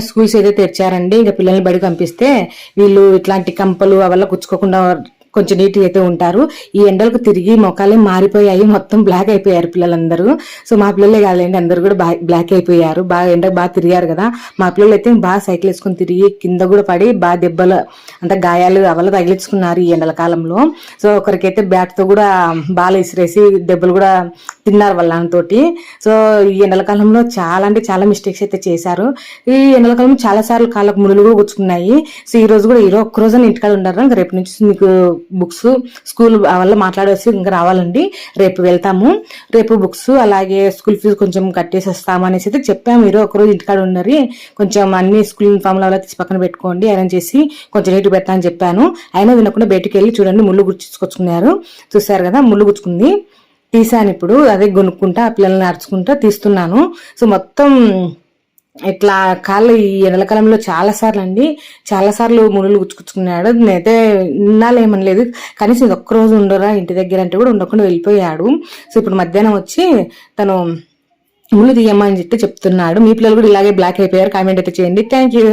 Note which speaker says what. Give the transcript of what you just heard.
Speaker 1: Schools అయితే తెచ్చారండి. ఇంకా పిల్లల్ని బడికి పంపిస్తే వీళ్ళు ఇట్లాంటి కంపలు అవల్ల గుచ్చుకోకుండా కొంచెం నీట్గా అయితే ఉంటారు. ఈ ఎండలకు తిరిగి మొఖాలే మారిపోయాయి, మొత్తం బ్లాక్ అయిపోయారు పిల్లలందరూ. సో మా పిల్లలే కాదండి, అందరూ కూడా బ్లాక్ అయిపోయారు. బాగా ఎండకు బాగా తిరిగారు కదా. మా పిల్లలు అయితే బాగా సైకిల్ వేసుకొని తిరిగి కింద కూడా పడి బాగా దెబ్బలు అంటే గాయాలు అవల్ల తగిలించుకున్నారు ఈ ఎండల కాలంలో. సో ఒకరికైతే బ్యాట్ తో కూడా బాగా ఇసిరేసి దెబ్బలు కూడా తిన్నారు వాళ్ళతోటి. సో ఈ ఎండల కాలంలో చాలా అంటే చాలా మిస్టేక్స్ అయితే చేశారు. ఈ ఎండల కాలంలో చాలా సార్లు కాళ్ళకు ముళ్ళు కూడా గుచ్చుకున్నాయి. సో ఈ రోజు కూడా ఈరోజు ఒక్క రోజు ఇంటికాడ ఉండరు. ఇంకా రేపు నుంచి మీకు బుక్స్ స్కూల్ వల్ల మాట్లాడేసి ఇంకా రావాలండి. రేపు వెళ్తాము. రేపు బుక్స్ అలాగే స్కూల్ ఫీజు కొంచెం కట్టేసి వస్తాము అనేసి అయితే చెప్పాము. మీరు ఒకరోజు ఇంటికాడ ఉండరు, కొంచెం అన్ని స్కూల్ యూనిఫామ్లు అలా తీసి పక్కన పెట్టుకోండి, అరేంజ్ చేసి కొంచెం నీట్గా పెట్టా అని చెప్పాను. అయినా వినకుండా బయటికి వెళ్ళి చూడండి ముళ్ళు గుచ్చుకొచ్చుకున్నారు. చూసారు కదా, ముళ్ళు గుచ్చుకుంది. తీసాను ఇప్పుడు, అదే కొనుక్కుంటా పిల్లల్ని నడుచుకుంటా తీస్తున్నాను. సో మొత్తం ఇట్లా కాళ్ళు ఈ ఎండలకాలంలో చాలా సార్లు ముళ్ళు గుచ్చుకున్నాడు. నేనైతే నిన్నాళ్ళు ఏమనలేదు, కనీసం ఇది ఒక్కరోజు ఉండరా ఇంటి దగ్గర అంటే కూడా ఉండకుండా వెళ్ళిపోయాడు. సో ఇప్పుడు మధ్యాహ్నం వచ్చి తను ముళ్ళు తీయమ్మని చెప్తున్నాడు. మీ పిల్లలు కూడా ఇలాగే బ్లాక్ అయిపోయారు? కామెంట్ అయితే చేయండి. Thank you.